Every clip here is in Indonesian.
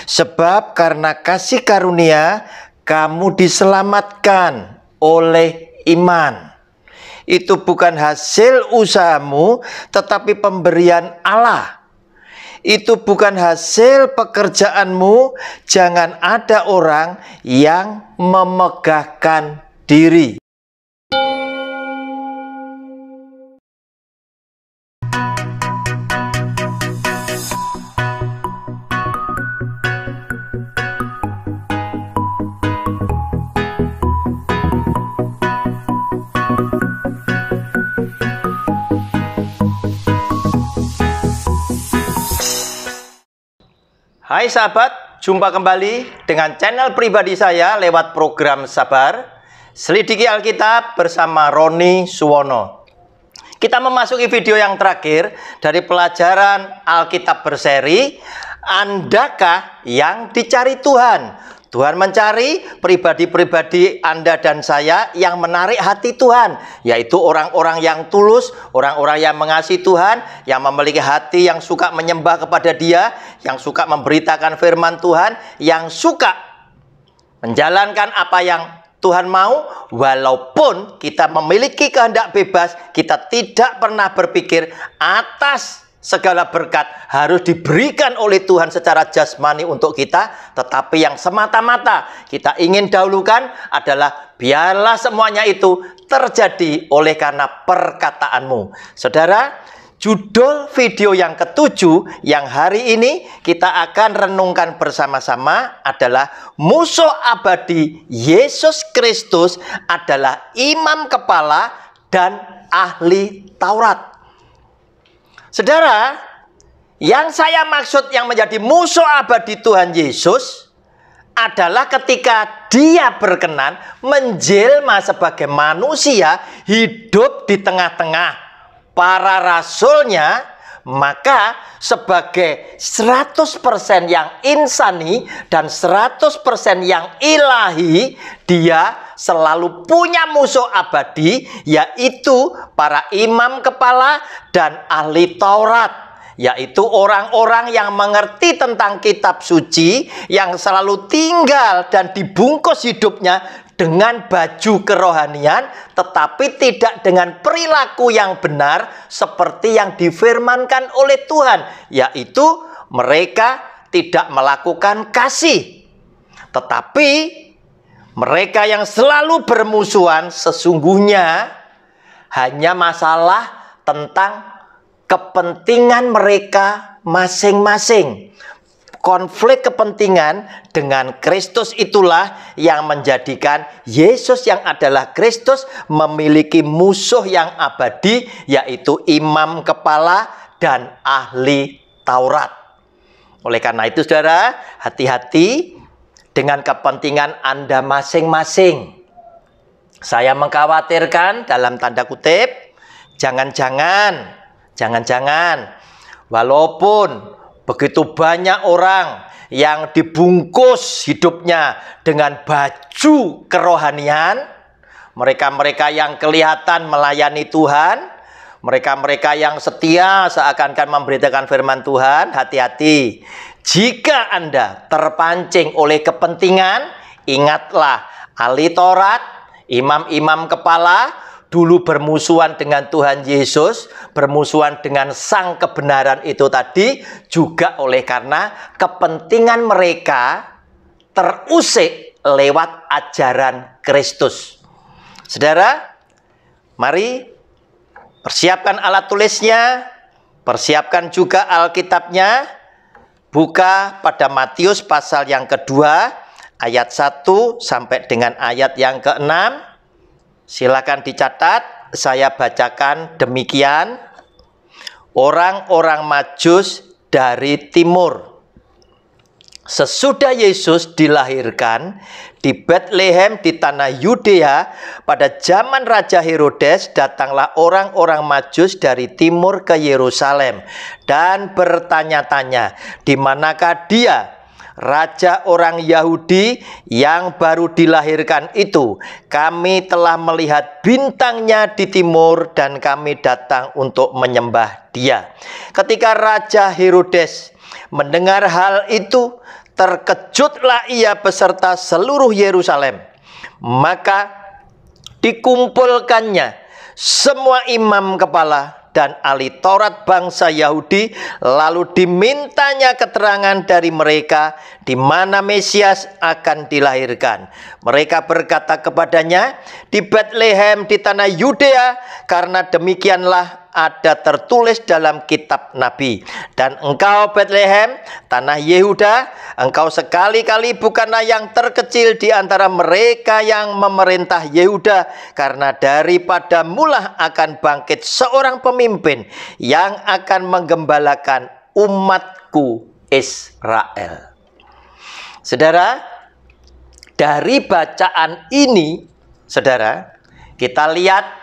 Sebab karena kasih karunia kamu diselamatkan oleh iman. Itu bukan hasil usahamu, tetapi pemberian Allah. Itu bukan hasil pekerjaanmu. Jangan ada orang yang memegahkan diri. Hai sahabat, jumpa kembali dengan channel pribadi saya lewat program Sabar, Selidiki Alkitab bersama Roni Suwono. Kita memasuki video yang terakhir dari pelajaran Alkitab berseri, Andakah yang dicari Tuhan? Tuhan mencari pribadi-pribadi Anda dan saya yang menarik hati Tuhan, yaitu orang-orang yang tulus, orang-orang yang mengasihi Tuhan, yang memiliki hati yang suka menyembah kepada Dia, yang suka memberitakan firman Tuhan, yang suka menjalankan apa yang Tuhan mau, walaupun kita memiliki kehendak bebas, kita tidak pernah berpikir atas segala berkat harus diberikan oleh Tuhan secara jasmani untuk kita, tetapi yang semata-mata kita ingin dahulukan adalah biarlah semuanya itu terjadi oleh karena perkataanmu. Saudara, judul video yang ketujuh yang hari ini kita akan renungkan bersama-sama adalah musuh abadi Yesus Kristus adalah imam kepala dan ahli Taurat. Saudara, yang saya maksud yang menjadi musuh abadi Tuhan Yesus adalah ketika Dia berkenan menjelma sebagai manusia, hidup di tengah-tengah para rasulnya, maka sebagai 100% yang insani dan 100% yang ilahi, Dia selalu punya musuh abadi, yaitu para imam kepala dan ahli Taurat, yaitu orang-orang yang mengerti tentang kitab suci, yang selalu tinggal dan dibungkus hidupnya dengan baju kerohanian, tetapi tidak dengan perilaku yang benar seperti yang difirmankan oleh Tuhan, yaitu mereka tidak melakukan kasih. Tetapi mereka yang selalu bermusuhan sesungguhnya hanya masalah tentang kepentingan mereka masing-masing. Konflik kepentingan dengan Kristus itulah yang menjadikan Yesus yang adalah Kristus memiliki musuh yang abadi, yaitu imam kepala dan ahli Taurat. Oleh karena itu saudara, hati-hati dengan kepentingan Anda masing-masing. Saya mengkhawatirkan dalam tanda kutip, jangan-jangan walaupun begitu banyak orang yang dibungkus hidupnya dengan baju kerohanian, mereka-mereka yang kelihatan melayani Tuhan, mereka-mereka yang setia seakan-akan memberitakan firman Tuhan, hati-hati. Jika Anda terpancing oleh kepentingan, ingatlah ahli Taurat, imam-imam kepala dulu bermusuhan dengan Tuhan Yesus, bermusuhan dengan sang kebenaran itu tadi, juga oleh karena kepentingan mereka terusik lewat ajaran Kristus. Saudara, mari persiapkan alat tulisnya, persiapkan juga Alkitabnya. Buka pada Matius pasal yang kedua, ayat 1 sampai dengan ayat yang ke-6. Silakan dicatat, saya bacakan demikian. Orang-orang Majus dari timur. Sesudah Yesus dilahirkan di Betlehem di tanah Yudea, pada zaman Raja Herodes datanglah orang-orang Majus dari timur ke Yerusalem dan bertanya-tanya, di manakah Dia, Raja orang Yahudi yang baru dilahirkan itu? Kami telah melihat bintangnya di timur dan kami datang untuk menyembah Dia. Ketika Raja Herodes mendengar hal itu, Terkejutlah ia beserta seluruh Yerusalem. Maka dikumpulkannya semua imam kepala dan ahli Taurat bangsa Yahudi, lalu dimintanya keterangan dari mereka di mana Mesias akan dilahirkan. Mereka berkata kepadanya, di Betlehem di tanah Yudea, karena demikianlah ada tertulis dalam kitab Nabi. Dan engkau Betlehem, tanah Yehuda, engkau sekali-kali bukanlah yang terkecil di antara mereka yang memerintah Yehuda, karena daripada mula akan bangkit seorang pemimpin yang akan menggembalakan umatku Israel. Saudara, dari bacaan ini, saudara, kita lihat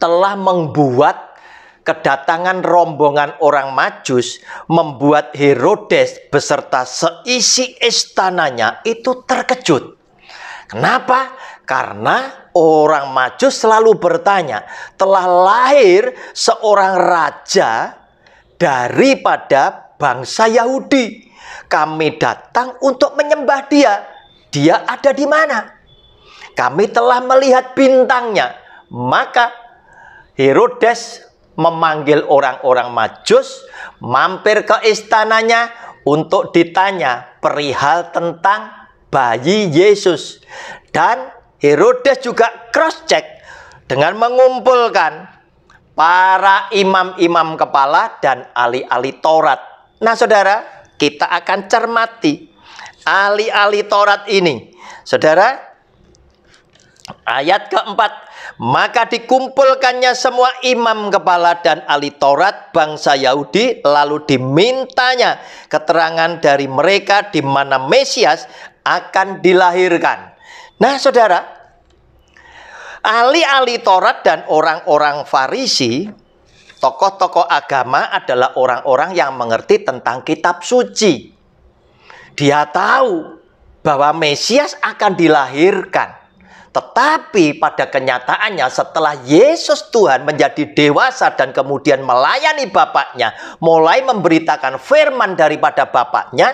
telah membuat kedatangan rombongan orang Majus, membuat Herodes beserta seisi istananya itu terkejut. Kenapa? Karena orang Majus selalu bertanya, telah lahir seorang raja daripada bangsa Yahudi. Kami datang untuk menyembah dia. Dia ada di mana? Kami telah melihat bintangnya. Maka Herodes memanggil orang-orang Majus, mampir ke istananya untuk ditanya perihal tentang bayi Yesus. Dan Herodes juga cross-check dengan mengumpulkan para imam-imam kepala dan ahli-ahli Taurat. Nah, saudara, kita akan cermati ahli-ahli Taurat ini. Saudara, ayat keempat, maka dikumpulkannya semua imam kepala dan ahli Taurat bangsa Yahudi, lalu dimintanya keterangan dari mereka di mana Mesias akan dilahirkan. Nah, saudara, ahli-ahli Taurat dan orang-orang Farisi, tokoh-tokoh agama, adalah orang-orang yang mengerti tentang kitab suci. Dia tahu bahwa Mesias akan dilahirkan. Tetapi pada kenyataannya setelah Yesus Tuhan menjadi dewasa dan kemudian melayani Bapaknya, mulai memberitakan firman daripada Bapaknya,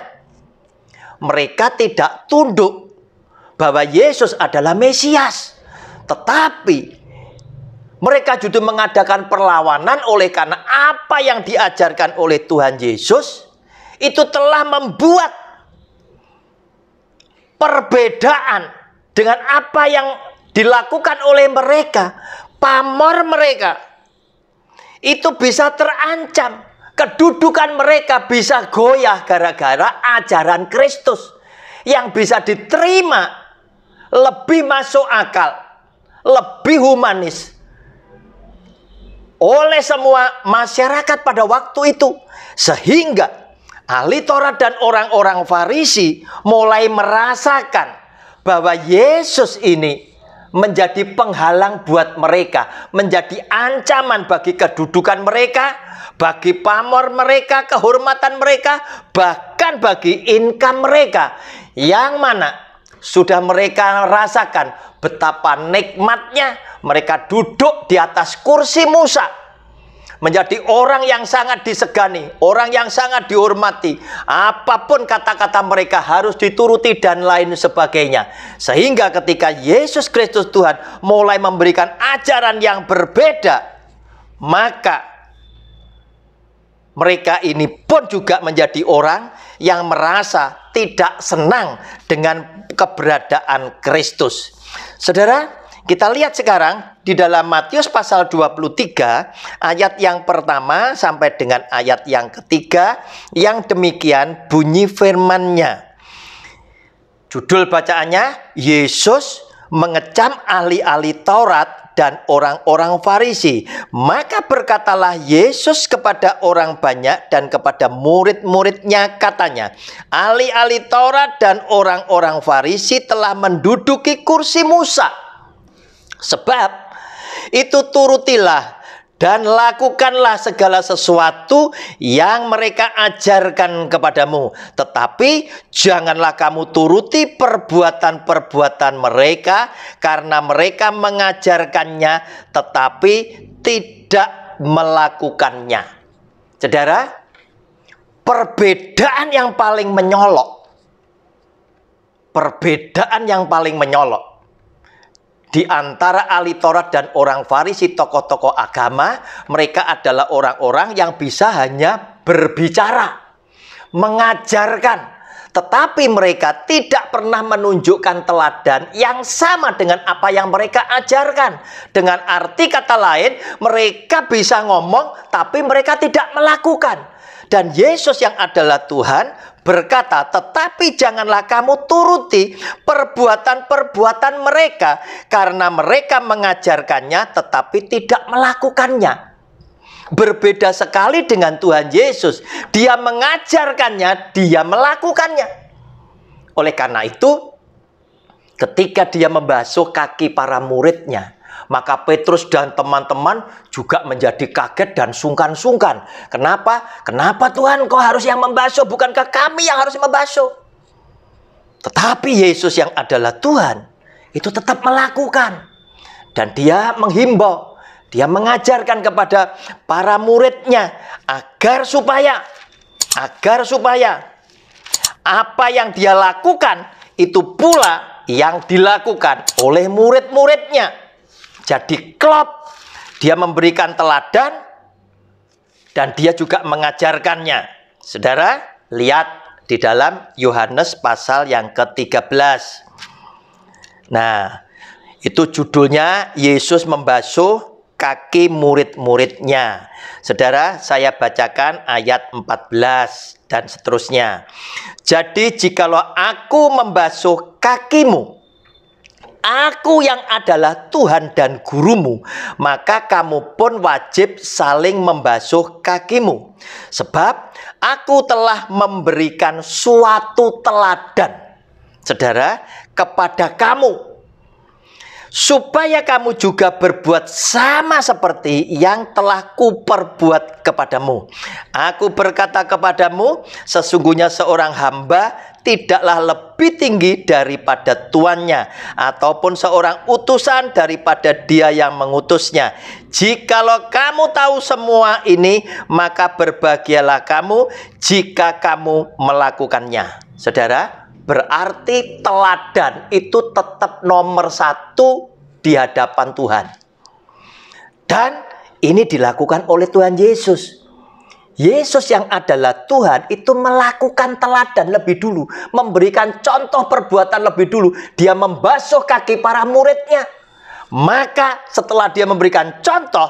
mereka tidak tunduk bahwa Yesus adalah Mesias. Tetapi mereka justru mengadakan perlawanan oleh karena apa yang diajarkan oleh Tuhan Yesus itu telah membuat perbedaan dengan apa yang dilakukan oleh mereka. Pamor mereka itu bisa terancam. Kedudukan mereka bisa goyah gara-gara ajaran Kristus yang bisa diterima lebih masuk akal, lebih humanis oleh semua masyarakat pada waktu itu. Sehingga ahli Taurat dan orang-orang Farisi mulai merasakan bahwa Yesus ini menjadi penghalang buat mereka, menjadi ancaman bagi kedudukan mereka, bagi pamor mereka, kehormatan mereka, bahkan bagi income mereka, yang mana sudah mereka rasakan betapa nikmatnya mereka duduk di atas kursi Musa, menjadi orang yang sangat disegani, orang yang sangat dihormati. Apapun kata-kata mereka harus dituruti dan lain sebagainya. Sehingga ketika Yesus Kristus Tuhan mulai memberikan ajaran yang berbeda, maka mereka ini pun juga menjadi orang yang merasa tidak senang dengan keberadaan Kristus. Saudara, kita lihat sekarang di dalam Matius pasal 23 ayat yang pertama sampai dengan ayat yang ketiga, yang demikian bunyi firman-Nya. Judul bacaannya, Yesus mengecam ahli-ahli Taurat dan orang-orang Farisi. Maka berkatalah Yesus kepada orang banyak dan kepada murid-muridnya, katanya, ahli-ahli Taurat dan orang-orang Farisi telah menduduki kursi Musa. Sebab itu turutilah dan lakukanlah segala sesuatu yang mereka ajarkan kepadamu. Tetapi janganlah kamu turuti perbuatan-perbuatan mereka, karena mereka mengajarkannya tetapi tidak melakukannya. Saudara, perbedaan yang paling menyolok perbedaan yang paling menyolok di antara ahli Taurat dan orang Farisi, tokoh-tokoh agama. Mereka adalah orang-orang yang bisa hanya berbicara, mengajarkan, tetapi mereka tidak pernah menunjukkan teladan yang sama dengan apa yang mereka ajarkan. Dengan arti kata lain, mereka bisa ngomong, tapi mereka tidak melakukan. Dan Yesus yang adalah Tuhan berkata, tetapi janganlah kamu turuti perbuatan-perbuatan mereka, karena mereka mengajarkannya tetapi tidak melakukannya. Berbeda sekali dengan Tuhan Yesus. Dia mengajarkannya, dia melakukannya. Oleh karena itu, ketika dia membasuh kaki para muridnya, maka Petrus dan teman-teman juga menjadi kaget dan sungkan-sungkan. Kenapa? Kenapa Tuhan kau harus yang membasuh? Bukankah kami yang harus membasuh? Tetapi Yesus yang adalah Tuhan itu tetap melakukan. Dan dia menghimbau, dia mengajarkan kepada para muridnya agar supaya apa yang dia lakukan itu pula yang dilakukan oleh murid-muridnya. Jadi klop, dia memberikan teladan dan dia juga mengajarkannya. Saudara, lihat di dalam Yohanes pasal yang ke-13. Nah, itu judulnya Yesus membasuh kaki murid-muridnya. Saudara, saya bacakan ayat 14 dan seterusnya. Jadi jikalau aku membasuh kakimu, aku yang adalah Tuhan dan gurumu, maka kamu pun wajib saling membasuh kakimu. Sebab aku telah memberikan suatu teladan, saudara, kepada kamu, supaya kamu juga berbuat sama seperti yang telah kuperbuat kepadamu. Aku berkata kepadamu, sesungguhnya seorang hamba tidaklah lebih tinggi daripada tuannya, ataupun seorang utusan daripada dia yang mengutusnya. Jikalau kamu tahu semua ini, maka berbahagialah kamu jika kamu melakukannya. Saudara, berarti teladan itu tetap nomor satu di hadapan Tuhan. Dan ini dilakukan oleh Tuhan Yesus. Yesus yang adalah Tuhan itu melakukan teladan lebih dulu, memberikan contoh perbuatan lebih dulu. Dia membasuh kaki para muridnya. Maka setelah dia memberikan contoh,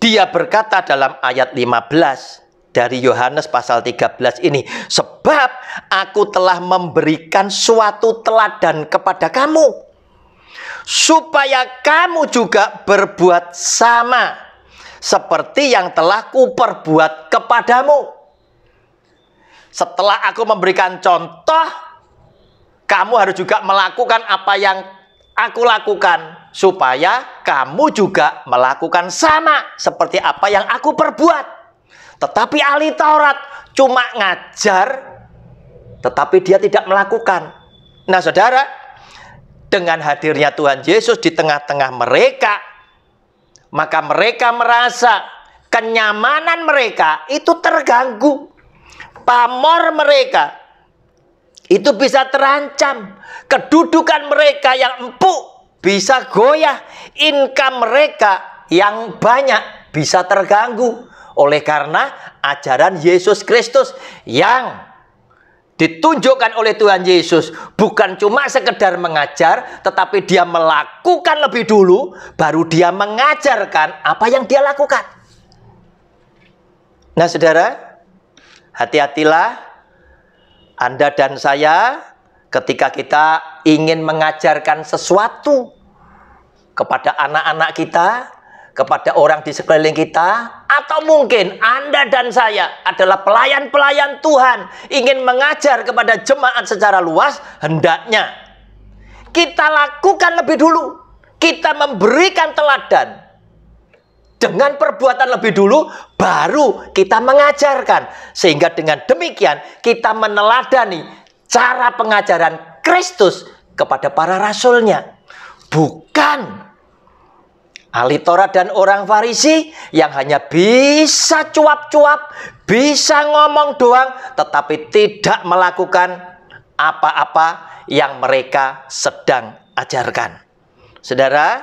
dia berkata dalam ayat 15 dari Yohanes pasal 13 ini, sebab aku telah memberikan suatu teladan kepada kamu, supaya kamu juga berbuat sama seperti yang telah kuperbuat kepadamu. Setelah aku memberikan contoh, kamu harus juga melakukan apa yang aku lakukan, supaya kamu juga melakukan sama seperti apa yang aku perbuat. Tetapi ahli Taurat cuma ngajar, tetapi dia tidak melakukan. Nah saudara, dengan hadirnya Tuhan Yesus di tengah-tengah mereka, maka mereka merasa kenyamanan mereka itu terganggu. Pamor mereka itu bisa terancam. Kedudukan mereka yang empuk bisa goyah. Income mereka yang banyak bisa terganggu. Oleh karena ajaran Yesus Kristus yang ditunjukkan oleh Tuhan Yesus bukan cuma sekedar mengajar, tetapi dia melakukan lebih dulu, baru dia mengajarkan apa yang dia lakukan. Nah saudara, hati-hatilah Anda dan saya ketika kita ingin mengajarkan sesuatu kepada anak-anak kita, kepada orang di sekeliling kita, atau mungkin Anda dan saya adalah pelayan-pelayan Tuhan, ingin mengajar kepada jemaat secara luas, hendaknya kita lakukan lebih dulu. Kita memberikan teladan dengan perbuatan lebih dulu, baru kita mengajarkan. Sehingga dengan demikian kita meneladani cara pengajaran Kristus kepada para rasulnya. Bukan ahli Taurat dan orang Farisi yang hanya bisa cuap-cuap, bisa ngomong doang, tetapi tidak melakukan apa-apa yang mereka sedang ajarkan. Saudara,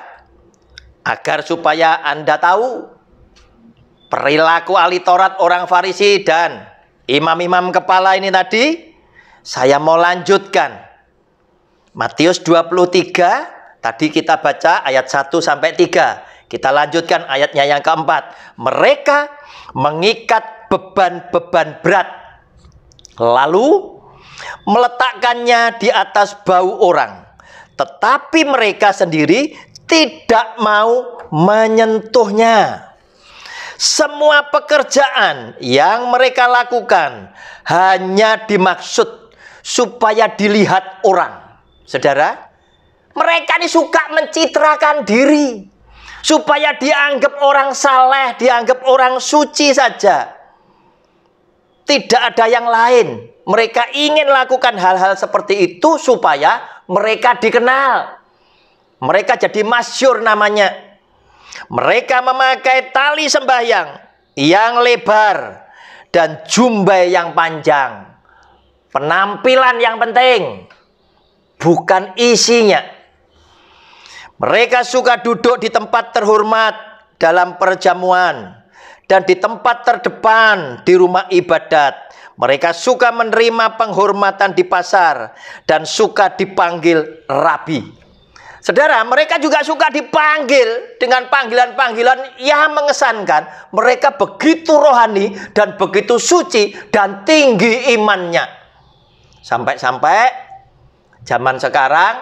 agar supaya Anda tahu perilaku ahli Taurat, orang Farisi, dan imam-imam kepala ini tadi, saya mau lanjutkan. Matius 23, tadi kita baca ayat 1 sampai 3. Kita lanjutkan ayatnya yang keempat. Mereka mengikat beban-beban berat, lalu meletakkannya di atas bahu orang, tetapi mereka sendiri tidak mau menyentuhnya. Semua pekerjaan yang mereka lakukan hanya dimaksud supaya dilihat orang. Saudara, mereka ini suka mencitrakan diri supaya dianggap orang saleh, dianggap orang suci saja. Tidak ada yang lain. Mereka ingin lakukan hal-hal seperti itu supaya mereka dikenal. Mereka jadi masyhur namanya. Mereka memakai tali sembahyang yang lebar dan jubah yang panjang. Penampilan yang penting, bukan isinya. Mereka suka duduk di tempat terhormat dalam perjamuan dan di tempat terdepan di rumah ibadat. Mereka suka menerima penghormatan di pasar dan suka dipanggil rabi. Saudara, mereka juga suka dipanggil dengan panggilan-panggilan yang mengesankan. Mereka begitu rohani dan begitu suci dan tinggi imannya. Sampai-sampai zaman sekarang,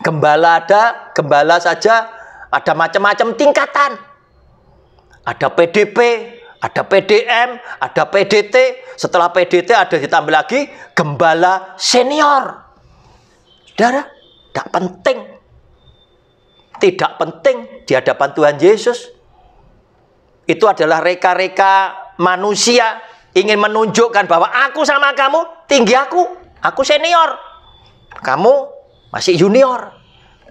gembala saja ada macam-macam tingkatan. Ada PDP, ada PDM, ada PDT. Setelah PDT ada ditambah lagi gembala senior. Saudara, tidak penting. Tidak penting di hadapan Tuhan Yesus. Itu adalah reka-reka manusia ingin menunjukkan bahwa aku sama kamu tinggi aku senior. Kamu masih junior,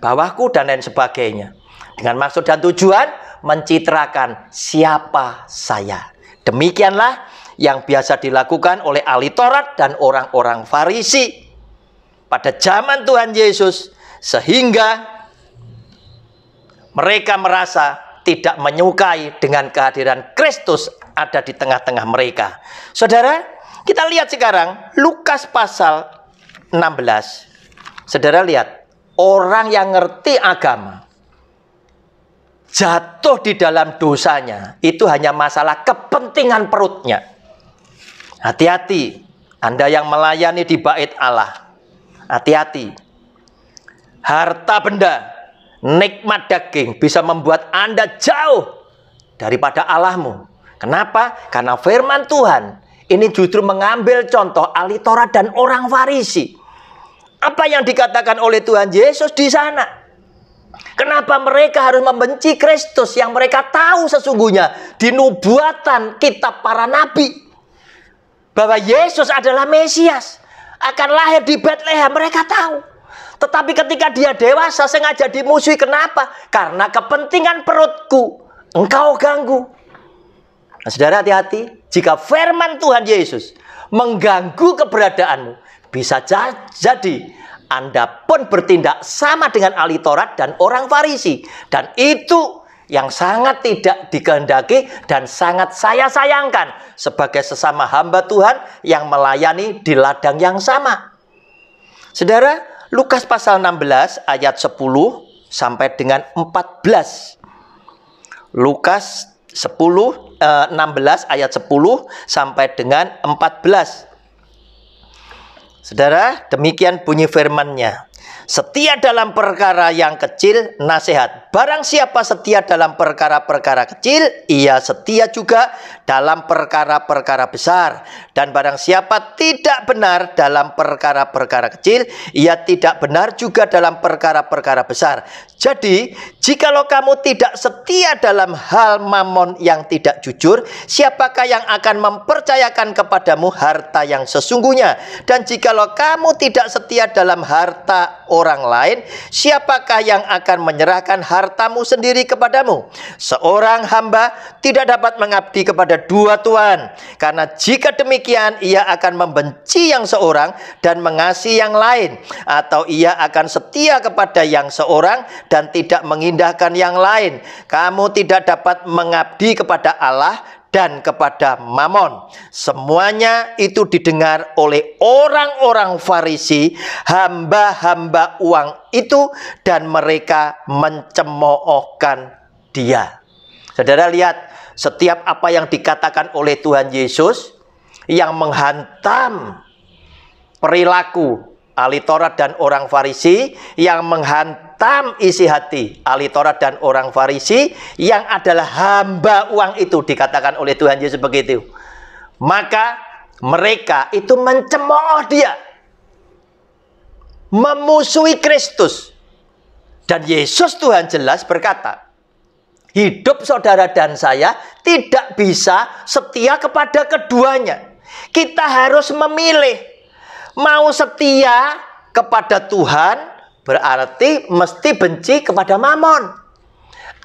bawahku dan lain sebagainya. Dengan maksud dan tujuan mencitrakan siapa saya. Demikianlah yang biasa dilakukan oleh ahli Taurat dan orang-orang Farisi pada zaman Tuhan Yesus, sehingga mereka merasa tidak menyukai dengan kehadiran Kristus ada di tengah-tengah mereka. Saudara, kita lihat sekarang Lukas pasal 16. Saudara lihat, orang yang ngerti agama jatuh di dalam dosanya, itu hanya masalah kepentingan perutnya. Hati-hati, Anda yang melayani di bait Allah. Hati-hati. Harta benda, nikmat daging bisa membuat Anda jauh daripada Allahmu. Kenapa? Karena firman Tuhan ini justru mengambil contoh ahli Taurat dan orang Farisi. Apa yang dikatakan oleh Tuhan Yesus di sana? Kenapa mereka harus membenci Kristus yang mereka tahu sesungguhnya di nubuatan kitab para nabi bahwa Yesus adalah Mesias, akan lahir di Bethlehem, mereka tahu. Tetapi ketika dia dewasa sengaja dimusuhi. Kenapa? Karena kepentingan perutku engkau ganggu. Nah, saudara, hati-hati. Jika firman Tuhan Yesus mengganggu keberadaanmu, bisa jadi Anda pun bertindak sama dengan ahli Taurat dan orang Farisi. Dan itu yang sangat tidak dikehendaki dan sangat saya sayangkan sebagai sesama hamba Tuhan yang melayani di ladang yang sama. Saudara, Lukas pasal 16 ayat 10 sampai dengan 14. Lukas 16 ayat 10 sampai dengan 14. Saudara, demikian bunyi firman-Nya. Setia dalam perkara yang kecil, nasihat. Barang siapa setia dalam perkara-perkara kecil, ia setia juga dalam perkara-perkara besar. Dan barang siapa tidak benar dalam perkara-perkara kecil, ia tidak benar juga dalam perkara-perkara besar. Jadi, jikalau kamu tidak setia dalam hal mamon yang tidak jujur, siapakah yang akan mempercayakan kepadamu harta yang sesungguhnya? Dan jikalau kamu tidak setia dalam harta orang lain, siapakah yang akan menyerahkan hartamu sendiri kepadamu? Seorang hamba tidak dapat mengabdi kepada dua tuan, karena jika demikian ia akan membenci yang seorang dan mengasihi yang lain, atau ia akan setia kepada yang seorang dan tidak mengindahkan yang lain. Kamu tidak dapat mengabdi kepada Allah dan kepada Mamon. Semuanya itu didengar oleh orang-orang Farisi, hamba-hamba uang itu, dan mereka mencemoohkan dia. Saudara lihat, setiap apa yang dikatakan oleh Tuhan Yesus yang menghantam perilaku ahli Taurat dan orang Farisi, yang menghantam isi hati ahli Taurat dan orang Farisi, yang adalah hamba uang itu, dikatakan oleh Tuhan Yesus begitu. Maka mereka itu mencemooh dia, memusuhi Kristus. Dan Yesus Tuhan jelas berkata, hidup saudara dan saya tidak bisa setia kepada keduanya. Kita harus memilih. Mau setia kepada Tuhan berarti mesti benci kepada Mamon.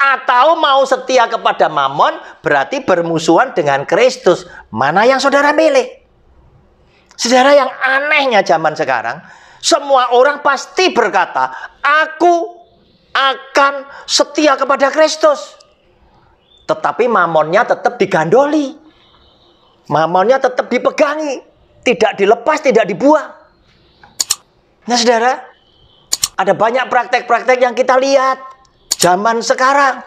Atau mau setia kepada Mamon berarti bermusuhan dengan Kristus. Mana yang saudara milih? Saudara, yang anehnya zaman sekarang, semua orang pasti berkata, aku akan setia kepada Kristus. Tetapi Mamonnya tetap digandoli. Mamonnya tetap dipegangi. Tidak dilepas, tidak dibuang. Nah saudara, ada banyak praktek-praktek yang kita lihat zaman sekarang.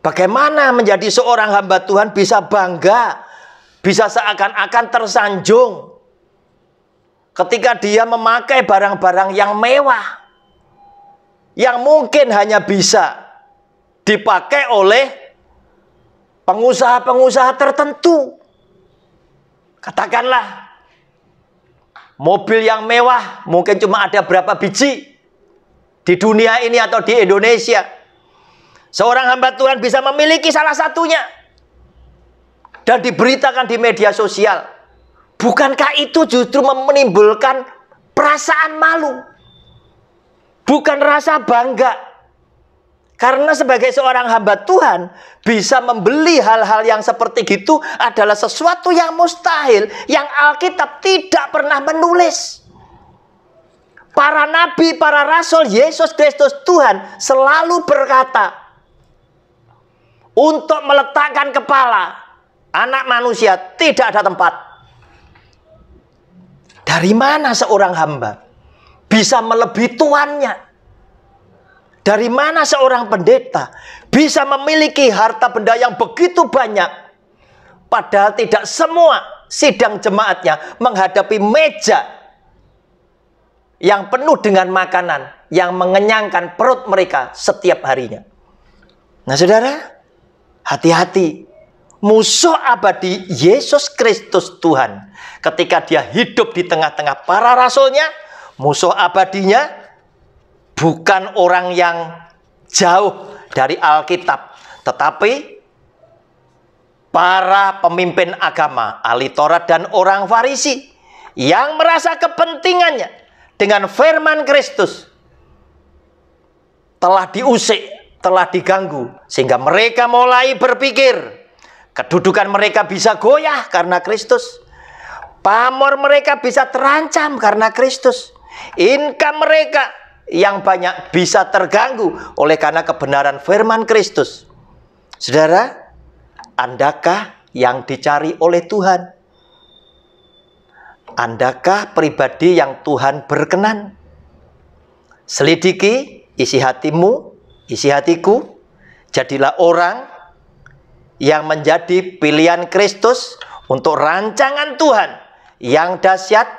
Bagaimana menjadi seorang hamba Tuhan bisa bangga, bisa seakan-akan tersanjung ketika dia memakai barang-barang yang mewah, yang mungkin hanya bisa dipakai oleh pengusaha-pengusaha tertentu. Katakanlah, mobil yang mewah mungkin cuma ada berapa biji di dunia ini atau di Indonesia. Seorang hamba Tuhan bisa memiliki salah satunya dan diberitakan di media sosial. Bukankah itu justru menimbulkan perasaan malu? Bukan rasa bangga. Karena sebagai seorang hamba Tuhan, bisa membeli hal-hal yang seperti itu adalah sesuatu yang mustahil, yang Alkitab tidak pernah menulis. Para nabi, para rasul, Yesus Kristus Tuhan selalu berkata, untuk meletakkan kepala anak manusia tidak ada tempat. Dari mana seorang hamba bisa melebihi tuannya? Dari mana seorang pendeta bisa memiliki harta benda yang begitu banyak, padahal tidak semua sidang jemaatnya menghadapi meja yang penuh dengan makanan yang mengenyangkan perut mereka setiap harinya. Nah saudara, hati-hati. Musuh abadi Yesus Kristus Tuhan, ketika dia hidup di tengah-tengah para rasulnya, musuh abadinya bukan orang yang jauh dari Alkitab, tetapi para pemimpin agama, ahli Taurat dan orang Farisi, yang merasa kepentingannya dengan firman Kristus telah diusik, telah diganggu, sehingga mereka mulai berpikir kedudukan mereka bisa goyah karena Kristus, pamor mereka bisa terancam karena Kristus, income mereka yang banyak bisa terganggu oleh karena kebenaran firman Kristus. Saudara, Andakah yang dicari oleh Tuhan? Andakah pribadi yang Tuhan berkenan? Selidiki isi hatimu, isi hatiku. Jadilah orang yang menjadi pilihan Kristus untuk rancangan Tuhan yang dahsyat,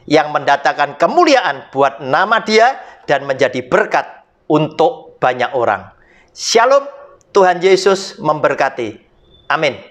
yang mendatangkan kemuliaan buat nama Dia dan menjadi berkat untuk banyak orang. Shalom, Tuhan Yesus memberkati. Amin.